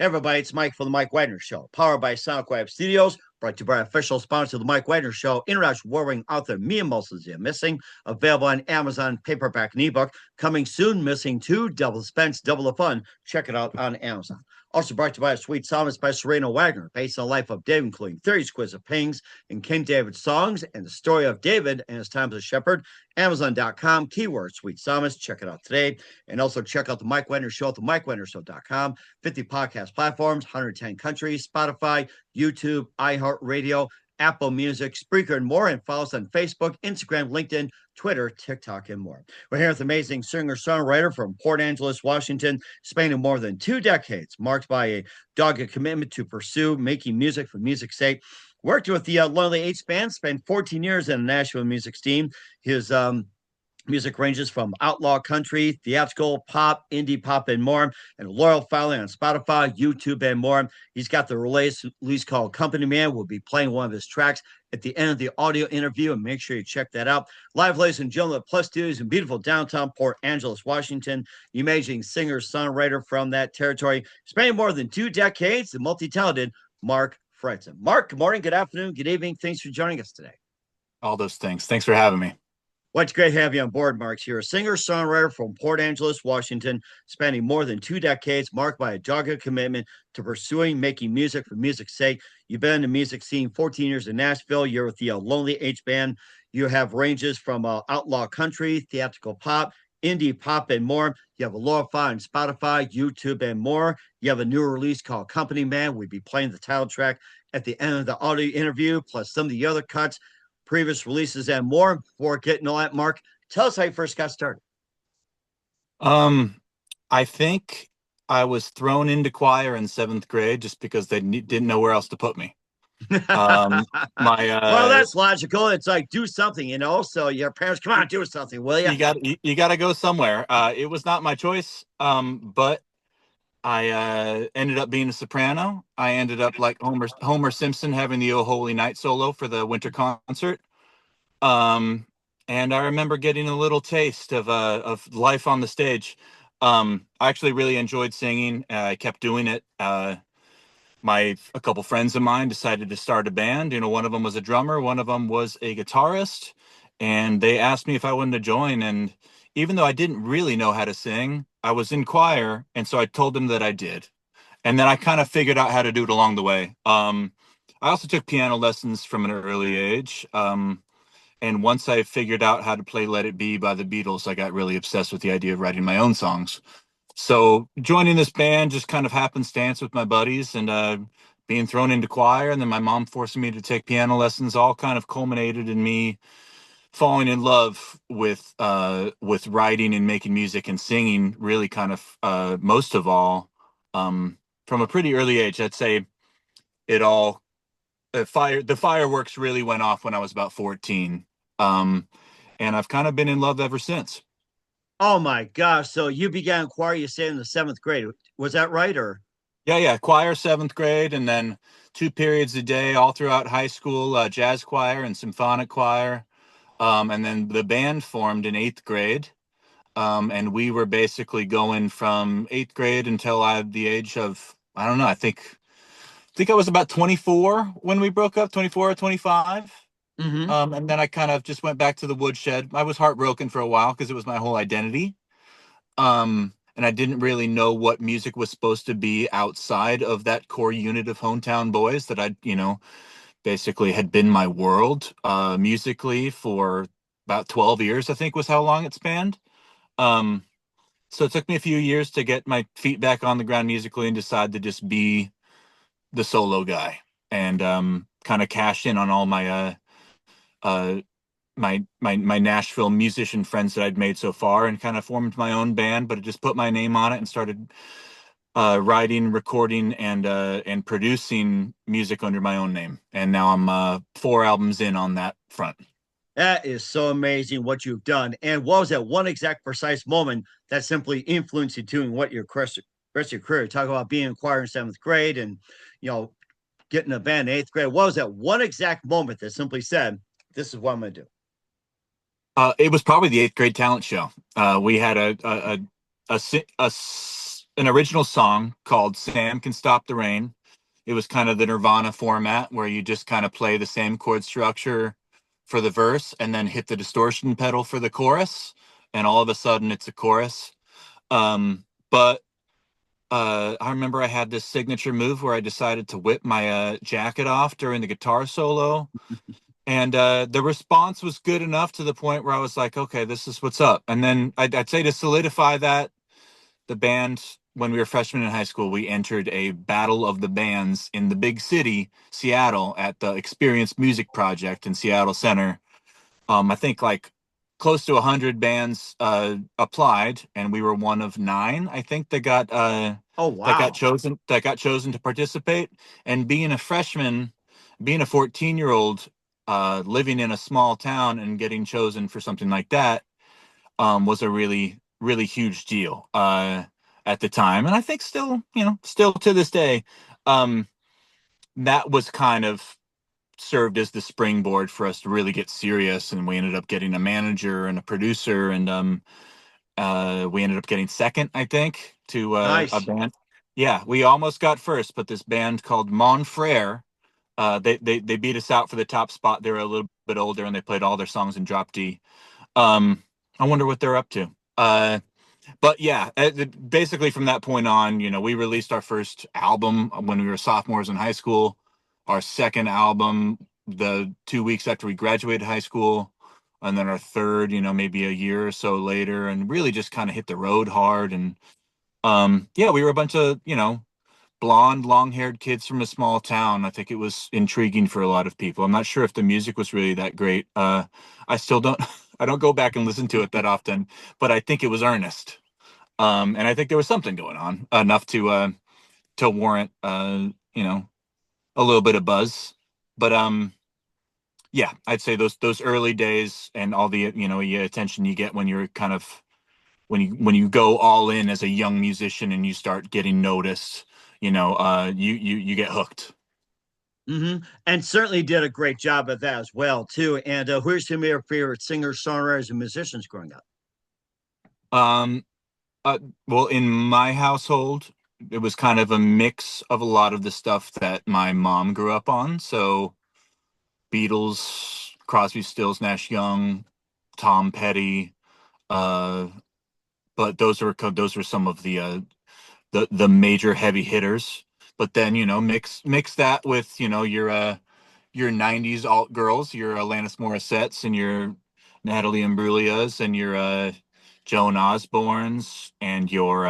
Hey everybody, it's Mike from the Mike Wagner Show, powered by Sonic Web Studios, brought to you by official sponsor of the Mike Wagner Show, international warring author Mia Moses Missing, available on Amazon, paperback and ebook. Coming soon, Missing 2, Double Suspense, Double the Fun. Check it out on Amazon. Also brought to you by Sweet Psalmist by Serena Wagner, based on the life of David, including 30 exquisite paintings and King David's songs and the story of David and his time as a shepherd. Amazon.com, keyword Sweet Psalmist. Check it out today. And also check out the Mike Wagner Show at the MikeWagnerShow.com. 50 podcast platforms, 110 countries, Spotify, YouTube, iHeartRadio, Apple Music, Spreaker, and more. And follow us on Facebook, Instagram, LinkedIn, Twitter, TikTok, and more. We're here with amazing singer-songwriter from Port Angeles, Washington, spanning more than 2 decades, marked by a dogged commitment to pursue making music for music's sake. Worked with the Lonely H Band, spent 14 years in the Nashville music scene. His music ranges from outlaw country, theatrical, pop, indie pop, and more. And a loyal following on Spotify, YouTube, and more. He's got the release called Company Man. We'll be playing one of his tracks at the end of the audio interview, and make sure you check that out. Live, ladies and gentlemen, Plus Studios in beautiful downtown Port Angeles, Washington. The amazing singer-songwriter from that territory, spanning more than 2 decades, the multi-talented Mark Fredson. Mark, good morning, good afternoon, good evening. Thanks for joining us today. All those things. Thanks for having me. Well, it's great to have you on board, Mark. You're a singer-songwriter from Port Angeles, Washington, spanning more than 2 decades, marked by a dogged commitment to pursuing making music for music's sake. You've been in the music scene 14 years in Nashville. You're with the Lonely H Band. You have ranges from outlaw country, theatrical pop, indie pop, and more. You have a loyal fan on Spotify, YouTube, and more. You have a new release called Company Man. We'll be playing the title track at the end of the audio interview, plus some of the other cuts, previous releases, and more. Before getting all that, Mark, tell us how you first got started. I think I was thrown into choir in 7th grade just because they didn't know where else to put me. Well, that's logical. It's like, do something, so your parents, come on, do something, will you? You got to go somewhere. It was not my choice, but I ended up being a soprano. I ended up like Homer Simpson having the "Oh Holy Night" solo for the winter concert. And I remember getting a little taste of life on the stage. I actually really enjoyed singing. I kept doing it. A couple friends of mine decided to start a band. One of them was a drummer, one of them was a guitarist, and they asked me if I wanted to join. And even though I didn't really know how to sing, I was in choir, and so I told them that I did. And then I kind of figured out how to do it along the way. I also took piano lessons from an early age. And once I figured out how to play Let It Be by the Beatles, I got really obsessed with the idea of writing my own songs. So joining this band just kind of happenstance with my buddies, and being thrown into choir, and then my mom forcing me to take piano lessons, all kind of culminated in me falling in love with writing and making music and singing, really kind of most of all from a pretty early age. I'd say it all the fireworks really went off when I was about 14. And I've kind of been in love ever since. Oh my gosh. So you began choir, you say, in the 7th grade. Was that right? Or Yeah, choir 7th grade, and then 2 periods a day all throughout high school, jazz choir and symphonic choir. And then the band formed in 8th grade. And we were basically going from 8th grade until I had the age of, I don't know, I think I was about 24 when we broke up, 24 or 25. And then I kind of just went back to the woodshed. I was heartbroken for a while because it was my whole identity. And I didn't really know what music was supposed to be outside of that core unit of Hometown Boys that I, basically had been my world musically for about 12 years, I think was how long it spanned. So it took me a few years to get my feet back on the ground musically and decide to just be the solo guy and kind of cash in on all my my Nashville musician friends that I'd made so far, and kind of formed my own band, but it just put my name on it and started writing, recording, and producing music under my own name. And now I'm 4 albums in on that front. that is so amazing what you've done. And what was that one exact precise moment that simply influenced you doing what your rest of your career? Talk about being in choir in 7th grade and, getting a band in 8th grade. What was that one exact moment that simply said, this is what I'm going to do? It was probably the 8th grade talent show. We had a an original song called Sam Can Stop the Rain. It was kind of the Nirvana format where you just kind of play the same chord structure for the verse and then hit the distortion pedal for the chorus. And all of a sudden it's a chorus. But I remember I had this signature move where I decided to whip my jacket off during the guitar solo. And the response was good enough to the point where I was like, okay, this is what's up. And then I'd say to solidify that, the band, when we were freshmen in high school, we entered a battle of the bands in the big city, Seattle, at the Experience Music Project in Seattle Center. I think like close to 100 bands applied, and we were one of 9, I think, Oh, wow. that got chosen to participate. And being a freshman, being a 14-year-old, living in a small town and getting chosen for something like that was a really, really huge deal at the time. And I think still, still to this day, um, that was kind of served as the springboard for us to really get serious. And we ended up getting a manager and a producer, and we ended up getting second, I think, to a Nice. band. Yeah, we almost got first, but this band called Monfrere, they beat us out for the top spot. They were a little bit older and they played all their songs in drop D. I wonder what they're up to. But yeah, basically from that point on, we released our first album when we were sophomores in high school, our second album the 2 weeks after we graduated high school, and then our third, maybe a year or so later, and really just kind of hit the road hard. And yeah, we were a bunch of, blonde, long-haired kids from a small town. I think it was intriguing for a lot of people. I'm not sure if the music was really that great. I still don't I don't go back and listen to it that often, but I think it was earnest. And I think there was something going on enough to warrant a little bit of buzz. But yeah, I'd say those early days and all the attention you get when you're kind of when you go all in as a young musician and you start getting noticed, you get hooked. And certainly did a great job of that as well, too. And who's some of your favorite singers, songwriters, and musicians growing up? Um, well, in my household, it was kind of a mix of a lot of the stuff that my mom grew up on. So Beatles, Crosby, Stills, Nash Young, Tom Petty. Uh, but those were some of the major heavy hitters. But then mix that with your '90s alt girls, your Alanis Morissettes and your Natalie Imbruglias and your Joan Osbornes and your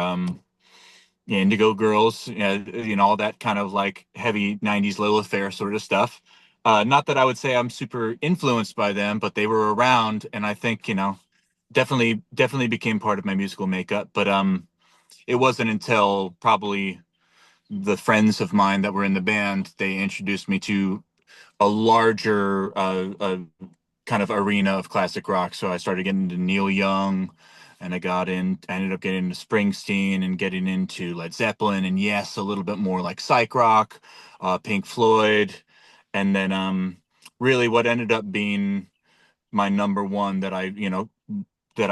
Indigo Girls, all that kind of like heavy '90s Lilith Fair sort of stuff. Not that I would say I'm super influenced by them, but they were around, and I think definitely became part of my musical makeup. But it wasn't until probably the friends of mine that were in the band, they introduced me to a larger kind of arena of classic rock. So I started getting into Neil Young, and I ended up getting into Springsteen and getting into Led Zeppelin, and yes, a little bit more like psych rock, Pink Floyd, and then really what ended up being my number one that I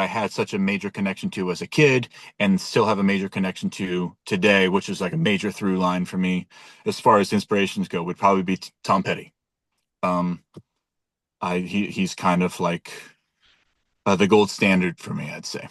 had such a major connection to as a kid and still have a major connection to today, which is like a major through line for me as far as inspirations go, would probably be Tom Petty. Um, he's kind of like the gold standard for me, I'd say.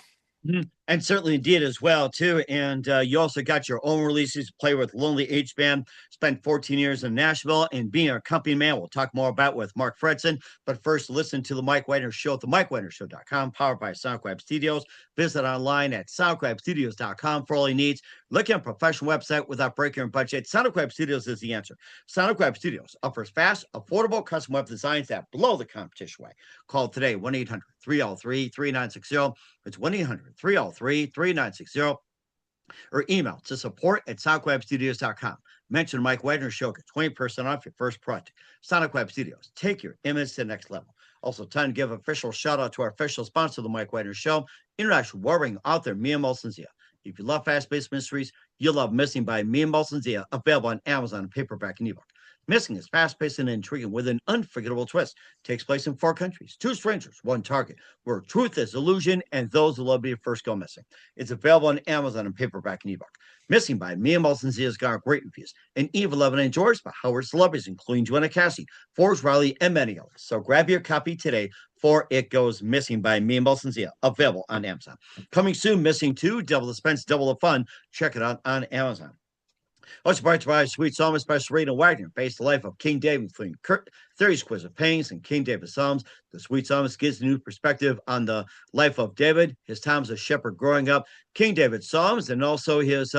And certainly indeed as well too. And you also got your own releases. Play with Lonely H Band. Spent 14 years in Nashville and being a company man. We'll talk more about with Mark Fredson. But first, listen to the Mike Wagner Show at themikewagnershow.com, powered by SoundCloud Studios. Visit online at soundcloudstudios.com for all your needs. Look at a professional website without breaking your budget. SoundCloud Studios is the answer. SoundCloud Studios offers fast, affordable custom web designs that blow the competition away. Call today 1-800-303-3960. It's 1-800-303-3960 or email to support@sonicwebstudios.com. Mention Mike Wagner Show, get 20% off your first project. Sonic Web Studios, take your image to the next level. Also, time to give official shout out to our official sponsor of the Mike Wagner Show, international warring author Mia Molson-Zia. If you love fast-paced mysteries, you'll love Missing by Mia Molson-Zia, available on Amazon paperback and ebook. Missing is fast-paced and intriguing with an unforgettable twist. Takes place in four countries, two strangers, one target, where truth is illusion and those who love you first go missing. It's available on Amazon in paperback and ebook. Missing by Mia Molson Z has got great reviews. And Eve 11 enjoys by Howard celebrities, including Joanna Cassie, Forrest Riley, and many others. So grab your copy today for It Goes Missing by Mia Molson Z, available on Amazon. Coming soon, Missing 2, Double the Suspense, Double the Fun. Check it out on Amazon. Also brought to you by Sweet Psalmist by Serena Wagner, based the life of King David, including Theories, Quiz of Pains, and King David Psalms. The Sweet Psalmist gives a new perspective on the life of David, his time as a shepherd growing up, King David's Psalms, and also his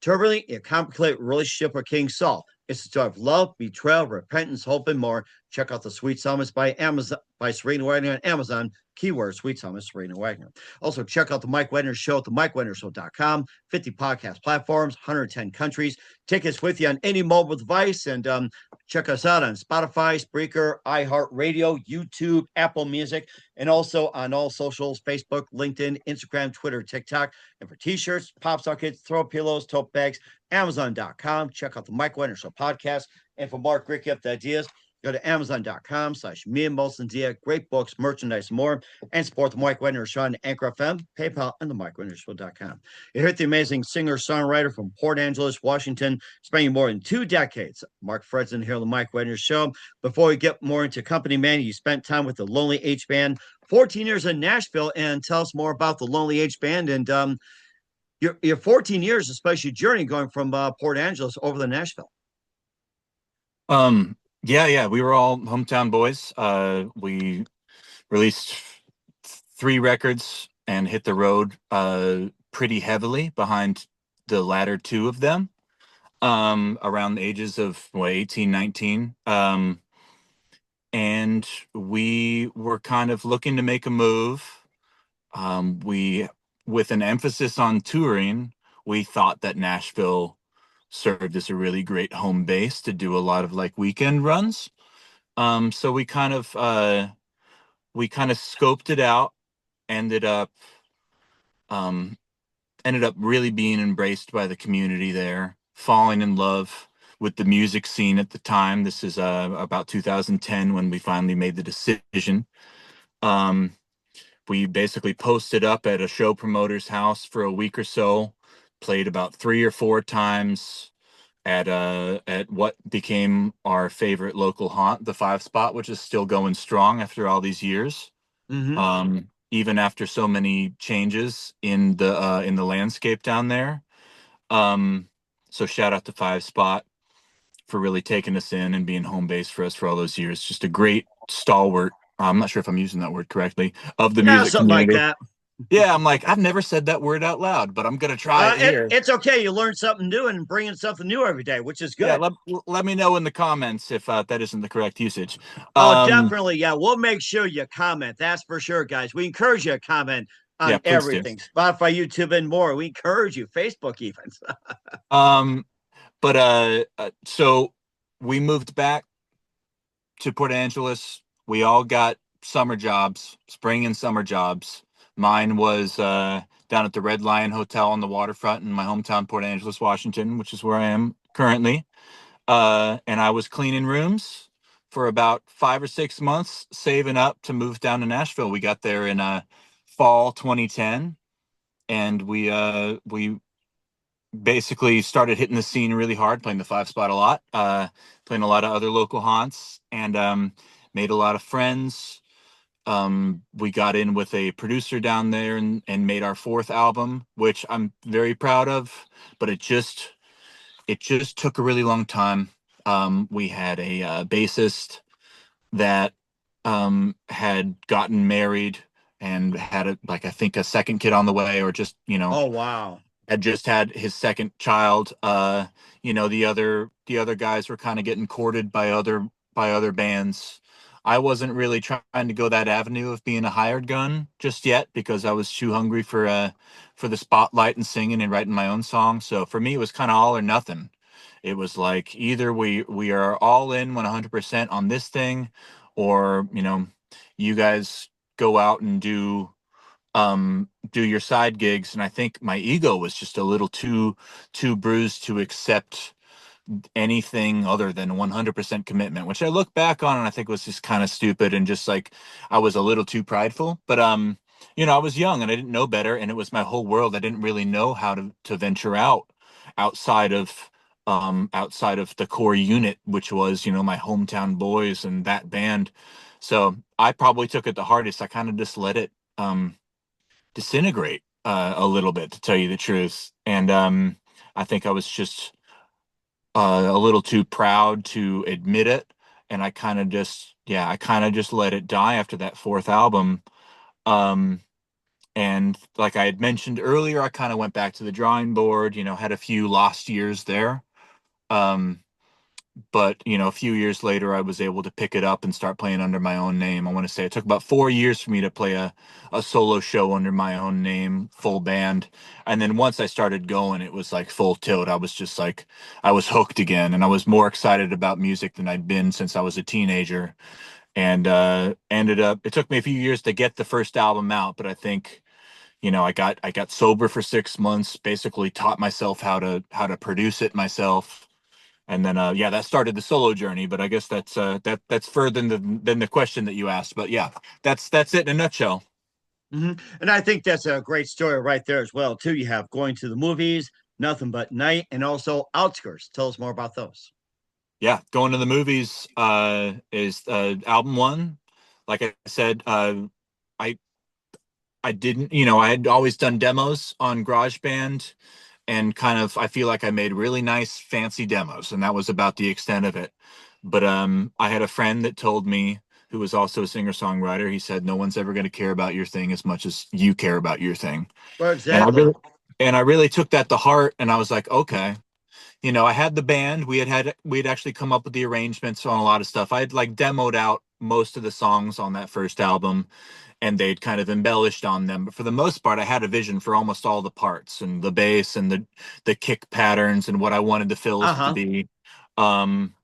turbulent and complicated relationship with King Saul. It's a story of love, betrayal, repentance, hope, and more. Check out the Sweet Psalmist by Serena Wagner on Amazon. Keyword Sweet Psalmist Serena Wagner. Also, check out the Mike Wagner Show at themikewagnershow.com. 50 podcast platforms, 110 countries. Take us with you on any mobile device, and check us out on Spotify, Spreaker, iHeartRadio, YouTube, Apple Music, and also on all socials: Facebook, LinkedIn, Instagram, Twitter, TikTok. And for t-shirts, pop sockets, throw pillows, tote bags, Amazon.com. Check out the Mike Wagner Show podcast. And for more great gift ideas, go to Amazon.com/me and Molson Dia. Great books, merchandise, and more. And support the Mike Wagner Show on Anchor FM, PayPal, and the MikeWagnerShow.com. You heard the amazing singer-songwriter from Port Angeles, Washington, spending more than 2 decades. Mark Fredson here on the Mike Wagner Show. Before we get more into Company Man, you spent time with the Lonely H Band, 14 years in Nashville, and tell us more about the Lonely H Band and your 14 years, especially journey going from Port Angeles over to Nashville. Yeah, we were all hometown boys. We released 3 records and hit the road pretty heavily behind the latter 2 of them, around the ages of 18, 19. And we were kind of looking to make a move. With an emphasis on touring, we thought that Nashville served as a really great home base to do a lot of like weekend runs. So we kind of scoped it out, ended up really being embraced by the community there, falling in love with the music scene at the time. This is about 2010 when we finally made the decision. We basically posted up at a show promoter's house for a week or so, played about 3 or 4 times at what became our favorite local haunt, the 5 Spot, which is still going strong after all these years. Mm-hmm. Even after so many changes in the landscape down there. So shout out to 5 Spot for really taking us in and being home base for us for all those years. Just a great stalwart. I'm not sure if I'm using that word correctly, of the music something community. Like that. Yeah, I'm like, I've never said that word out loud, but I'm gonna try it here. It's okay. You learn something new and bringing something new every day, which is good. Yeah, let me know in the comments if that isn't the correct usage. Definitely. Yeah, we'll make sure you comment. That's for sure, guys. We encourage you to comment on everything. Do. Spotify, YouTube, and more. We encourage you. Facebook even. So we moved back to Port Angeles. We all got summer jobs, spring and summer jobs. Mine was down at the Red Lion Hotel on the waterfront in my hometown, Port Angeles, Washington, which is where I am currently. And I was cleaning rooms for about 5 or 6 months, saving up to move down to Nashville. We got there in fall 2010, and we basically started hitting the scene really hard, playing the 5 Spot a lot, playing a lot of other local haunts, and made a lot of friends. We got in with a producer down there and made our 4th album, which I'm very proud of, but it just took a really long time. We had a bassist that had gotten married and had I think a second kid on the way, or just, oh wow, had just had his second child. The other guys were kind of getting courted by other bands. I wasn't really trying to go that avenue of being a hired gun just yet, because I was too hungry for the spotlight and singing and writing my own songs. So for me, it was kind of all or nothing. It was like, either we are all in 100% on this thing, or you guys go out and do your side gigs. And I think my ego was just a little too bruised to accept anything other than 100% commitment, which I look back on and I think was just kind of stupid and just like I was a little too prideful. But I was young and I didn't know better, and it was my whole world. I didn't really know how to venture out outside of outside of the core unit, which was, my hometown boys and that band. So I probably took it the hardest. I kind of just let it disintegrate a little bit, to tell you the truth. And I think I was just a little too proud to admit it, and I kind of just, yeah, I kind of just let it die after that fourth album. Um, and like I had mentioned earlier, I kind of went back to the drawing board. Had a few lost years there. Um, but a few years later I was able to pick it up and start playing under my own name. I want to say it took about 4 years for me to play a solo show under my own name, full band. And then once I started going, it was like full tilt. I was just like, I was hooked again, and I was more excited about music than I'd been since I was a teenager. And ended up, it took me a few years to get the first album out, but I think I got sober for 6 months, basically taught myself how to produce it myself. And then yeah, that started the solo journey. But I guess that's further than the question that you asked. But yeah, that's it in a nutshell. And I think that's a great story right there as well, too. You have Going to the Movies, Nothing But Night, and also Outskirts. Tell us more about those. Yeah, going to the movies is album one. Like I said, I I didn't, I had always done demos on GarageBand, and kind of, I feel like I made really nice fancy demos, and that was about the extent of it. But I had a friend that told me, who was also a singer-songwriter. He said no one's ever going to care about your thing as much as you care about your thing. Well, And I exactly. really and I really took that to heart, and I was like, okay. I had the band. We had actually come up with the arrangements on a lot of stuff. I had like demoed out most of the songs on that first album, and they'd kind of embellished on them. But for the most part, I had a vision for almost all the parts and the bass and the kick patterns and what I wanted the fills to Uh-huh. be. Um,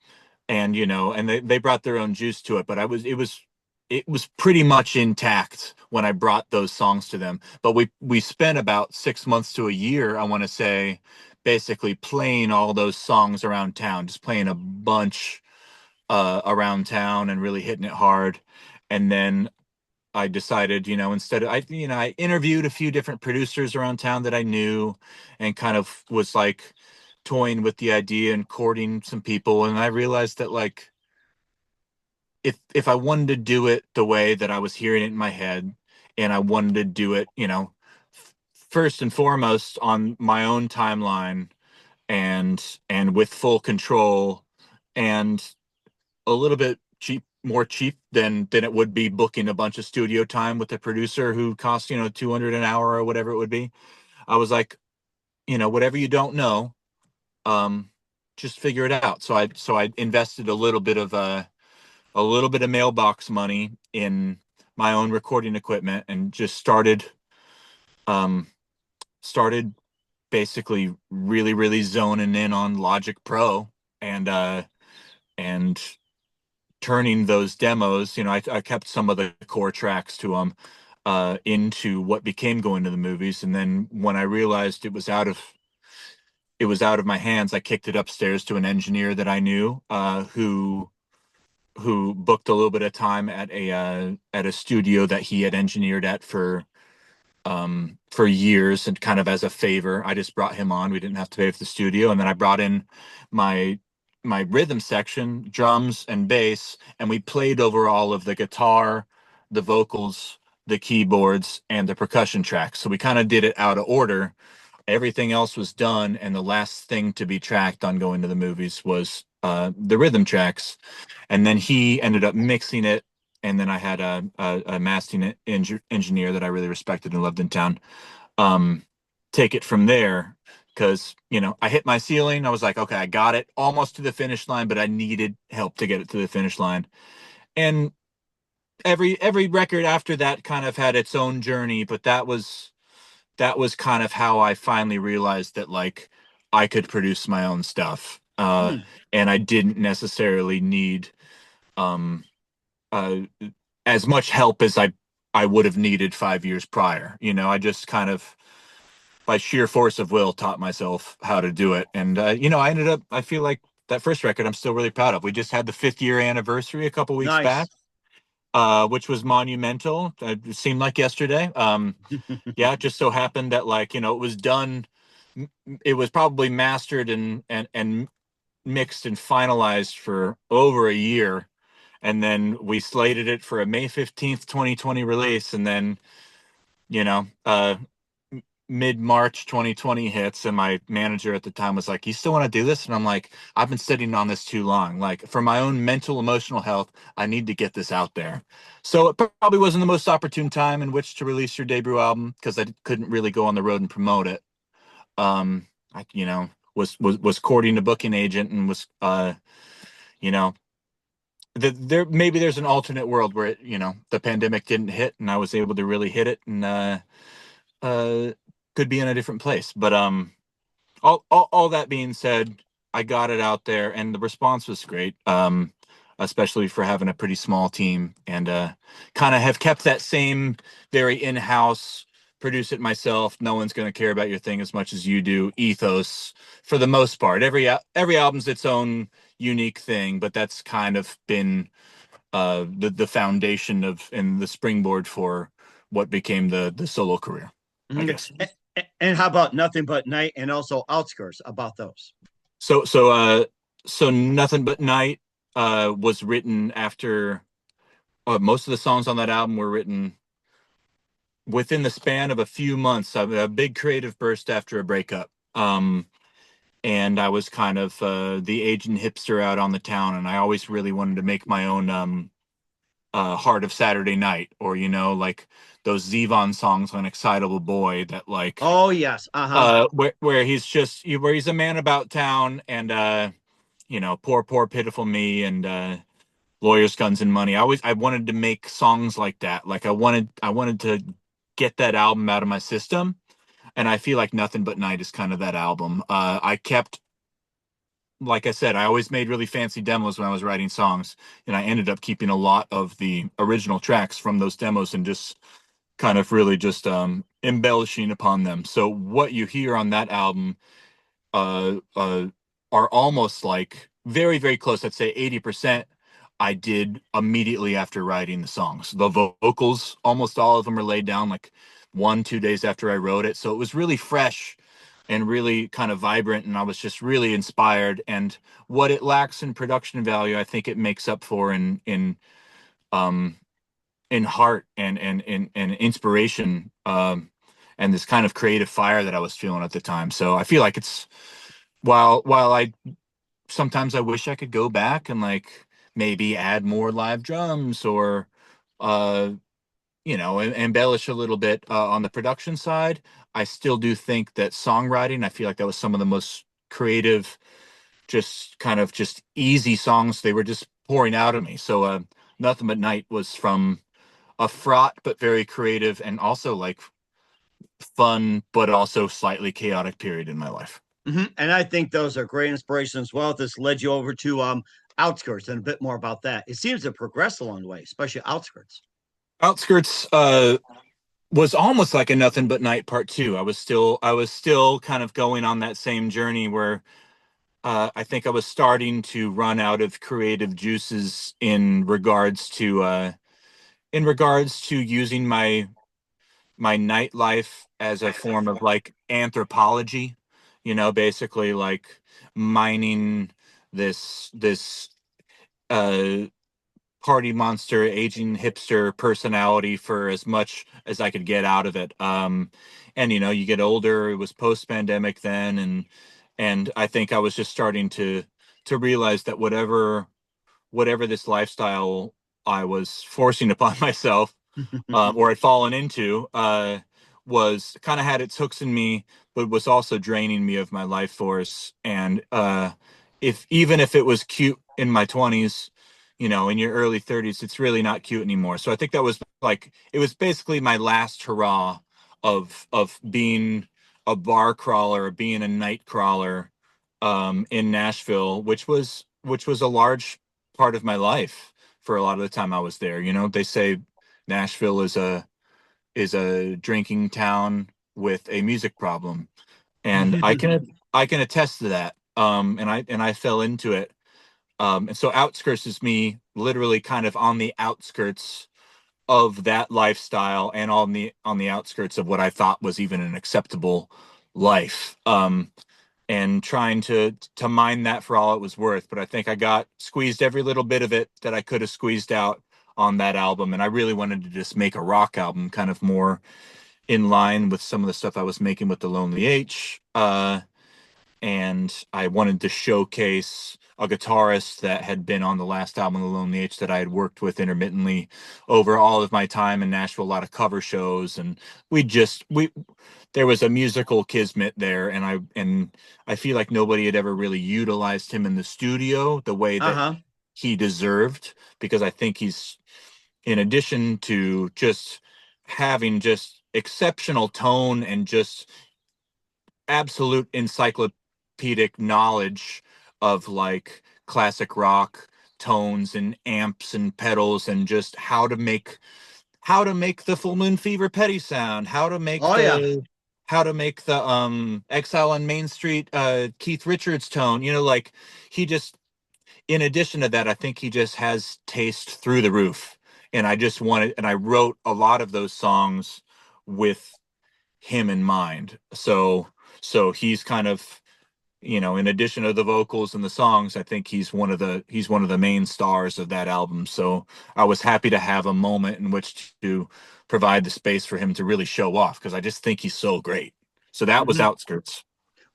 and they brought their own juice to it, but it was pretty much intact when I brought those songs to them. But we spent about 6 months to a year, I want to say, basically playing all those songs around town, just playing a bunch around town and really hitting it hard. And then I decided, instead of, I interviewed a few different producers around town that I knew, and kind of was like toying with the idea and courting some people. And I realized that, like, if I wanted to do it the way that I was hearing it in my head, and I wanted to do it, first and foremost on my own timeline, and with full control, and a little bit more cheap than it would be booking a bunch of studio time with a producer who costs, 200 an hour or whatever it would be. I was like, whatever you don't know, um, just figure it out. So I invested a little bit of mailbox money in my own recording equipment, and just um started basically really, really zoning in on Logic Pro, and and turning those demos. I kept some of the core tracks to them into what became Going to the Movies. And then when I realized it was out of my hands, I kicked it upstairs to an engineer that I knew, who booked a little bit of time at a studio that he had engineered at for years, and kind of as a favor, I just brought him on. We didn't have to pay for the studio, and then I brought in my my rhythm section, drums and bass, and we played over all of the guitar, the vocals, the keyboards, and the percussion tracks. So we kind of did it out of order. Everything else was done, and the last thing to be tracked on Going to the Movies was the rhythm tracks. And then he ended up mixing it, and then I had a mastering engineer that I really respected and loved in town, um, take it from there. Because I hit my ceiling. I was like, okay, I got it almost to the finish line, but I needed help to get it to the finish line. And every record after that kind of had its own journey, but that was kind of how I finally realized that, like, I could produce my own stuff, Hmm. and I didn't necessarily need um, uh, as much help as I would have needed 5 years prior. I just kind of, by sheer force of will, taught myself how to do it. And I ended up, I feel like that first record I'm still really proud of. We just had the 5th year anniversary a couple weeks back, Nice. which was monumental. It seemed like yesterday. Yeah, it just so happened that, like, it was done. It was probably mastered and mixed and finalized for over a year, and then we slated it for a May 15th, 2020 release, and then you know, mid-March 2020 hits, and my manager at the time was like, "You still want to do this?" And I'm like, "I've been studying on this too long. Like, for my own mental, emotional health, I need to get this out there." So it probably wasn't the most opportune time in which to release your debut album, because I couldn't really go on the road and promote it. I, was courting a booking agent, and was, you know, there maybe there's an alternate world where the pandemic didn't hit, and I was able to really hit it, and uh, could be in a different place. But all that being said, I got it out there, and the response was great. Especially for having a pretty small team, and kind of have kept that same very in-house, produce it myself, no one's going to care about your thing as much as you do ethos for the most part. Every album's its own unique thing, but that's kind of been the foundation of and the springboard for what became the solo career, I Mhm. guess. And how about Nothing But Night and also Outskirts about those? So Nothing But Night was written after, most of the songs on that album were written within the span of a few months. A big creative burst after a breakup. And I was kind of the aging hipster out on the town, and I always really wanted to make my own Heart of Saturday Night, or like those Zevon songs on Excitable Boy, that, like, Oh, yes. Uh-huh. where he's a man about town, and poor pitiful me, and lawyers, guns, and money. I wanted to make songs like that. Like, I wanted to get that album out of my system, and I feel like Nothing But Night is kind of that album. I kept, like I said, I always made really fancy demos when I was writing songs, and I ended up keeping a lot of the original tracks from those demos and just kind of really just embellishing upon them. So what you hear on that album uh, uh, are almost like very, very close. I'd say 80% I did immediately after writing the songs. The vocals, almost all of them are laid down like 1, 2 days after I wrote it. So it was really fresh and really kind of vibrant, and I was just really inspired. And what it lacks in production value, I think it makes up for um in heart and inspiration, and this kind of creative fire that I was feeling at the time. So I feel like it's, while I sometimes I wish I could go back and, like, maybe add more live drums, or uh embellish a little bit on the production side. I still do think that songwriting, I feel like that was some of the most creative, just kind of just easy songs. They were just pouring out of me. So Nothing But Night was from a fraught but very creative, and also, like, fun but also slightly chaotic period in my life. And I think those are great inspirations as well. This led you over to Outskirts and a bit more about that. It seems to progress along the way, especially Outskirts. Outskirts was almost like a Nothing But Night part two. I was still kind of going on that same journey where I think I was starting to run out of creative juices in regards to using my nightlife as a form of, like, anthropology, basically, like, mining this uh party monster, aging hipster personality for as much as I could get out of it. And you get older. It was post pandemic then, and I think I was just starting to realize that whatever this lifestyle I was forcing upon myself, or had fallen into, was kind of had its hooks in me, but was also draining me of my life force. And if even if it was cute in my 20s, in your early 30s, it's really not cute anymore. So I think that was, like, it was basically my last hurrah of being a bar crawler, being a night crawler, in Nashville, which was a large part of my life for a lot of the time I was there. They say Nashville is a drinking town with a music problem, and I can attest to that. And I fell into it. And so Outskirts is me literally kind of on the outskirts of that lifestyle and on the outskirts of what I thought was even an acceptable life. And trying to mine that for all it was worth. But I think I got squeezed every little bit of it that I could have squeezed out on that album. And I really wanted to just make a rock album, kind of more in line with some of the stuff I was making with the Lonely H. And I wanted to showcase a guitarist that had been on the last album, The Lonely H, that I had worked with intermittently over all of my time in Nashville, a lot of cover shows, and we there was a musical kismet there, and I feel like nobody had ever really utilized him in the studio the way that Uh-huh. he deserved, because I think he's, in addition to just having just exceptional tone and just absolute encyclopedic knowledge of like classic rock tones and amps and pedals, and just how to make the Full Moon Fever Petty sound, Oh yeah. how to make the Exile on Main Street Keith Richards tone, like he just, in addition to that, I think he just has taste through the roof. And I wrote a lot of those songs with him in mind. So he's kind of, in addition to the vocals and the songs, I think he's one of the main stars of that album. So I was happy to have a moment in which to provide the space for him to really show off, because I just think he's so great. So that was Mhm. Outskirts.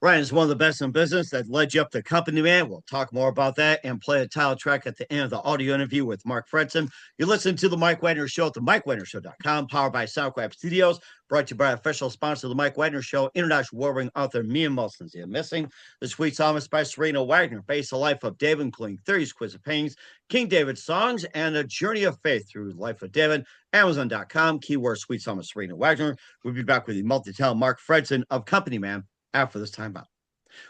Ryan is one of the best in business that led you up to Company Man. We'll talk more about that and play a title track at the end of the audio interview with Mark Fredson. You listen to The Mike Wagner Show at the MikeWagnerShow.com, powered by SoundCloud Studios, brought to you by official sponsor of The Mike Wagner Show, international warring author Mia Molson's You're Missing. The Sweet Psalmist by Serena Wagner, based the life of David, including 30 exquisite paintings, King David songs, and a journey of faith through the life of David. Amazon.com, keyword Sweet Psalmist Serena Wagner. We'll be back with the multi-talent Mark Fredson of Company Man after this timeout.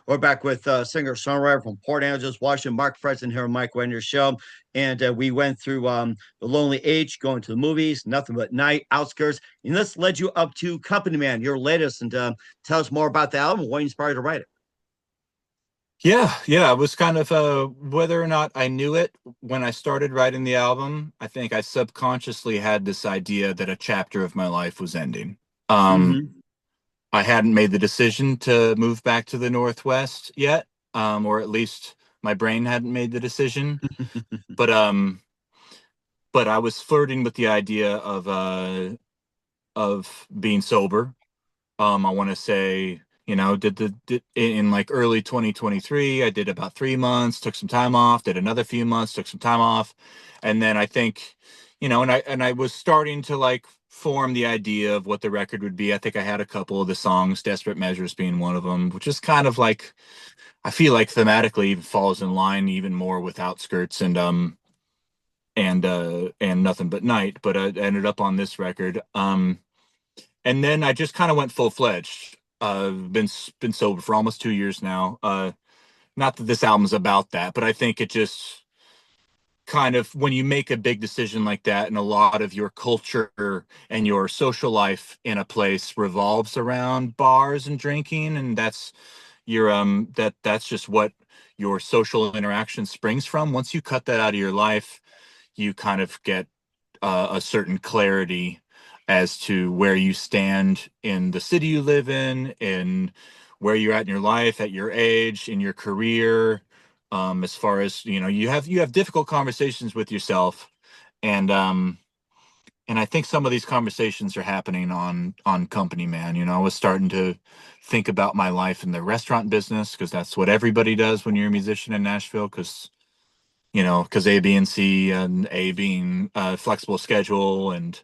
We're back with singer-songwriter from Port Angeles, Washington, Mark Fredson here on Mike Wender's show. And we went through The Lonely Age, going to the movies, Nothing But Night, Outskirts. And this led you up to Company Man, your latest. And tell us more about the album, what inspired you to write it. Yeah, it was kind of whether or not I knew it when I started writing the album. I think I subconsciously had this idea that a chapter of my life was ending. Um, Mm-hmm. I hadn't made the decision to move back to the Northwest yet, or at least my brain hadn't made the decision. But but I was flirting with the idea of being sober. I want to say, did in like early 2023, I did about 3 months, took some time off, did another few months, took some time off, and then I think, and I was starting to like form the idea of what the record would be. I think I had a couple of the songs, Desperate Measures being one of them, which is kind of like, I feel like thematically falls in line even more with Outskirts and Nothing But Night, but I ended up on this record. And then I just kind of went full fledged. Been sober for almost 2 years now. Not that this album's about that, but I think it just kind of, when you make a big decision like that, and a lot of your culture and your social life in a place revolves around bars and drinking, and that's just what your social interaction springs from. Once you cut that out of your life, you kind of get a certain clarity as to where you stand in the city you live in where you're at in your life, at your age, in your career. As far as you have difficult conversations with yourself, and I think some of these conversations are happening on Company Man. I was starting to think about my life in the restaurant business, because that's what everybody does when you're a musician in Nashville, because A, B, and C, and A being flexible schedule, and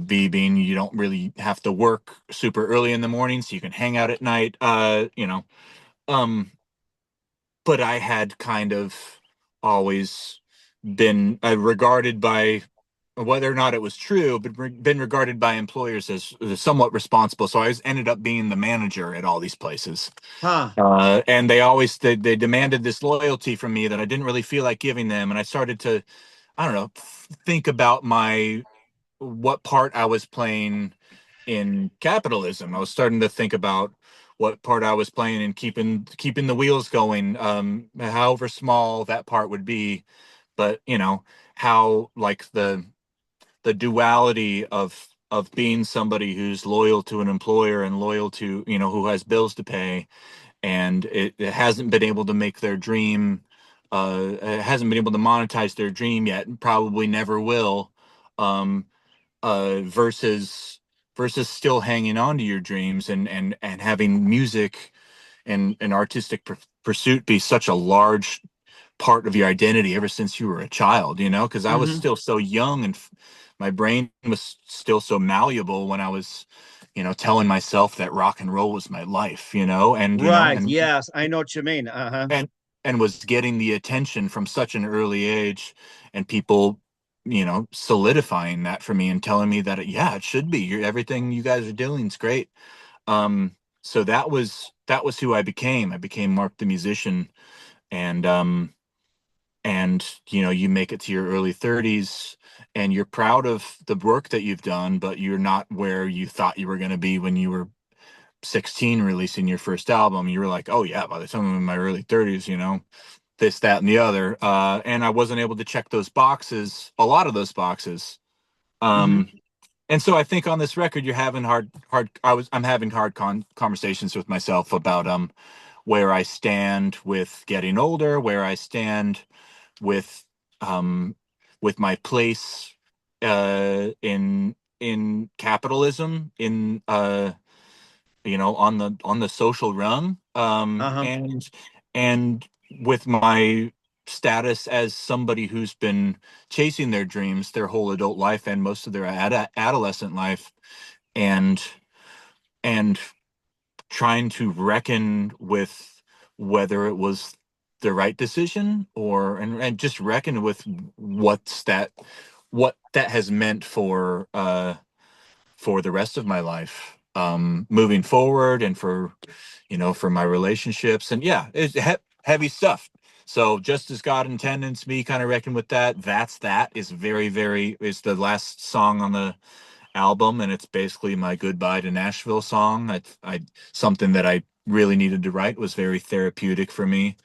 B being you don't really have to work super early in the morning, so you can hang out at night. Um, but I had kind of always been regarded by, whether or not it was true, but been regarded by employers as somewhat responsible. So I always ended up being the manager at all these places. Huh. And they demanded this loyalty from me that I didn't really feel like giving them. And I started to, I don't know, think about what part I was playing in capitalism. I was starting to think about what part I was playing and keeping the wheels going, however small that part would be. But how like the duality of being somebody who's loyal to an employer and loyal to, who has bills to pay, and it hasn't been able to make their dream, it hasn't been able to monetize their dream yet, and probably never will, um, versus still hanging on to your dreams, and having music and artistic pursuit be such a large part of your identity ever since you were a child, because I was Hmm. still so young, and my brain was still so malleable when I was, telling myself that rock and roll was my life, and, Right. Yes, I know what you mean. and, and was getting the attention from such an early age, and people, solidifying that for me and telling me that, yeah, it should be. Everything you guys are doing is great. Um, so that was who I became. I became Mark the musician, and you make it to your early 30s, and you're proud of the work that you've done, but you're not where you thought you were going to be when you were 16 releasing your first album. You were like, oh yeah, by the time I'm in my early 30s, this, that, and the other. And I wasn't able to check those boxes, a lot of those boxes. Hmm. um and so I think on this record, you're having I'm having hard conversations with myself about where I stand with getting older, where I stand with um with my place in capitalism, in on the social rung, Uh-huh. and with my status as somebody who's been chasing their dreams their whole adult life and most of their adolescent life, and and trying to reckon with whether it was the right decision, and just reckon with what that has meant for the rest of my life, moving forward, and for my relationships. And yeah, it's heavy stuff. So just as God intended me kind of reckon with that is very, very, is the last song on the album, and it's basically my goodbye to Nashville song. I something that I really needed to write, was very therapeutic for me.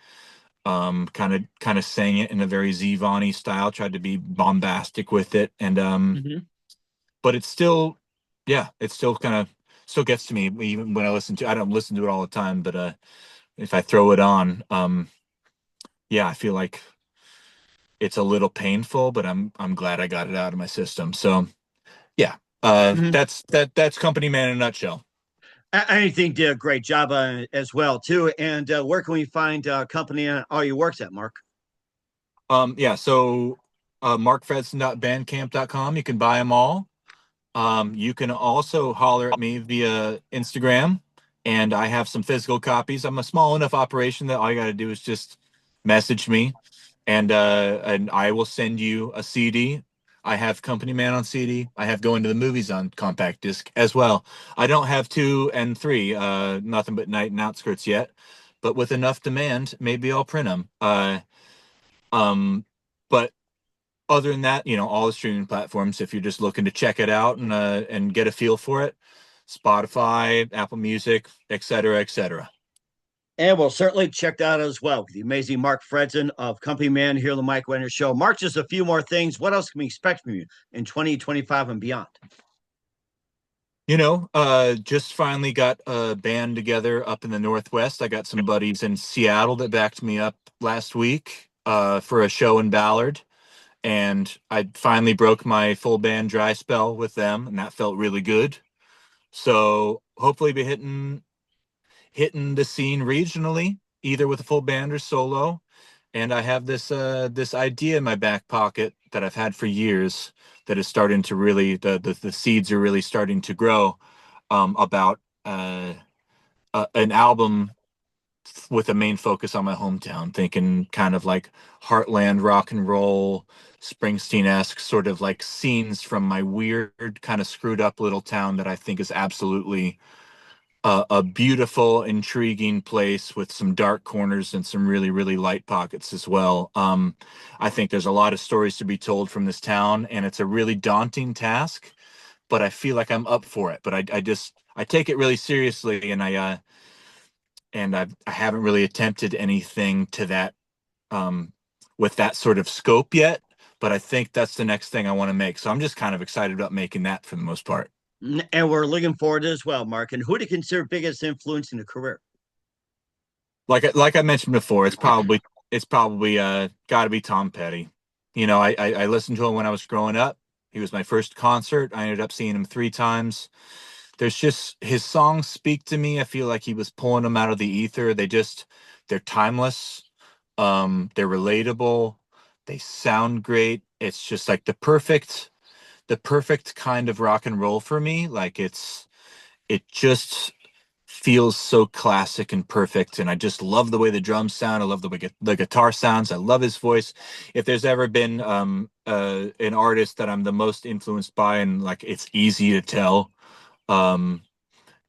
Kind of sang it in a very Zevon-y style, tried to be bombastic with it, and Hmm. but it's still, yeah, it still gets to me even when I don't listen to it all the time, but if I throw it on, yeah, I feel like it's a little painful, but I'm glad I got it out of my system. So yeah, Hmm. that's Company Man in a nutshell. I think did a great job as well too. And where can we find company on all your works at, Mark? Yeah, so markfredson.bandcamp.com, you can buy them all. You can also holler at me via Instagram, and I have some physical copies. I'm a small enough operation that all you got to do is just message me, and I will send you a CD. I have Company Man on CD. I have Going to the Movies on compact disc as well. I don't have 2 and 3, Nothing But Night and Outskirts yet, but with enough demand, maybe I'll print them. But other than that, all the streaming platforms, if you're just looking to check it out and get a feel for it, Spotify, Apple Music, et cetera, et cetera. And we'll certainly check that out as well with the amazing Mark Fredson of Company Man here on the Mike Wagner Show. Mark, just a few more things. What else can we expect from you in 2025 and beyond? Just finally got a band together up in the Northwest. I got some buddies in Seattle that backed me up last week for a show in Ballard. And I finally broke my full band dry spell with them, and that felt really good. So hopefully be hitting the scene regionally, either with a full band or solo. And I have this idea in my back pocket that I've had for years, that is starting to really, the seeds are really starting to grow, about an album with a main focus on my hometown, thinking kind of like heartland rock and roll, Springsteen-esque, sort of like scenes from my weird, kind of screwed up little town that I think is absolutely a beautiful, intriguing place with some dark corners and some really, really light pockets as well. I think there's a lot of stories to be told from this town, and it's a really daunting task, but I feel like I'm up for it. But I take it really seriously, and I haven't really attempted anything to that with that sort of scope yet. But I think that's the next thing I want to make. So I'm just kind of excited about making that for the most part. And we're looking forward to it as well, Mark. And who do you consider biggest influence in the career? Like I mentioned before, it's probably got to be Tom Petty. You know, I listened to him when I was growing up. He was my first concert. I ended up seeing him 3 times. There's just his songs speak to me. I feel like he was pulling them out of the ether. They're timeless. They're relatable. They sound great. It's just like the perfect kind of rock and roll for me. Like it just feels so classic and perfect, and I just love the way the drums sound. I love the way the guitar sounds. I love his voice. If there's ever been an artist that I'm the most influenced by, and like it's easy to tell, um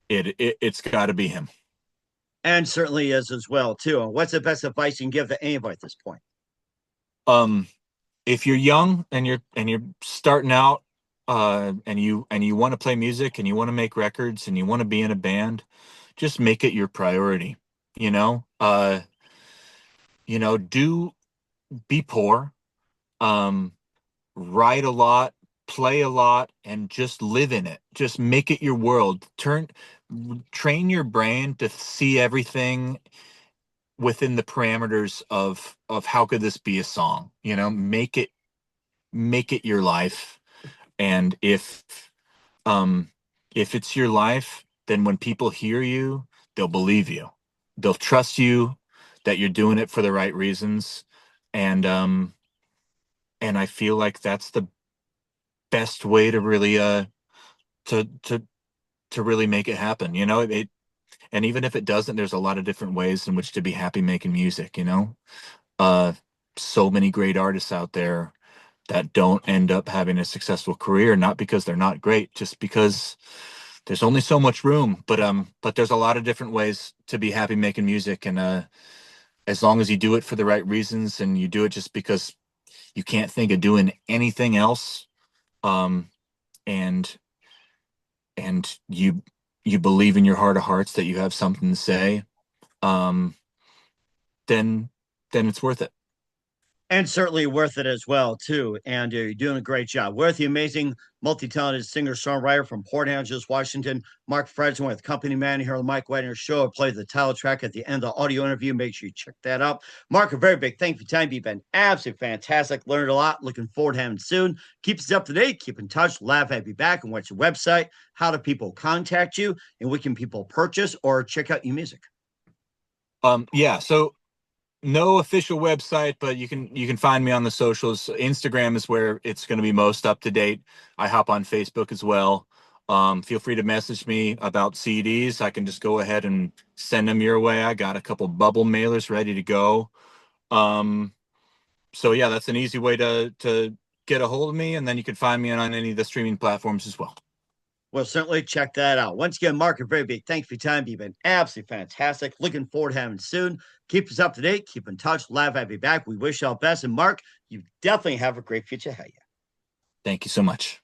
it's got to be him. And certainly is as well, too. And what's the best advice you can give to anybody at this point? um if you're young and you're starting out, and you want to play music and you want to make records and you want to be in a band, just make it your priority. you know uh do be poor, um write a lot, play a lot, and just live in it. Just make it your world. Train your brain to see everything within the parameters of how could this be a song. Make it your life. And um if it's your life, then when people hear you, they'll believe you. They'll trust you that you're doing it for the right reasons. And um and I feel like that's the best way to really to to to really make it happen. And even if it doesn't, there's a lot of different ways in which to be happy making music. uh so many great artists out there that don't end up having a successful career, not because they're not great, just because there's only so much room. But there's a lot of different ways to be happy making music. And as long as you do it for the right reasons and you do it just because you can't think of doing anything else, um and you believe in your heart of hearts that you have something to say, um then it's worth it. And certainly worth it as well, too. And you're doing a great job. With the amazing, multi-talented singer-songwriter from Port Angeles, Washington, Mark Fredson, with company man here on the Mike Wagner Show. I played the title track at the end of the audio interview. Make sure you check that out. Mark, a very big thank you for your time. You've been absolutely fantastic. Learned a lot. Looking forward to having you soon. Keep us up to date. Keep in touch. Laugh, have you back. And what's your website? How do people contact you? And what can people purchase or check out your music? Yeah, so no official website, but you can find me on the socials. Instagram is where it's going to be most up to date. I hop on Facebook as well. Feel free to message me about CDs. I can just go ahead and send them your way. I got a couple bubble mailers ready to go. Um, so yeah, that's an easy way to get a hold of me, and then you can find me on any of the streaming platforms as well. Well, certainly check that out. Once again, Mark, a very big thank you for your time. You've been absolutely fantastic. Looking forward to having you soon. Keep us up to date. Keep in touch. Laugh, have you back. We wish you all best. And Mark, you definitely have a great future ahead of you. Thank you so much.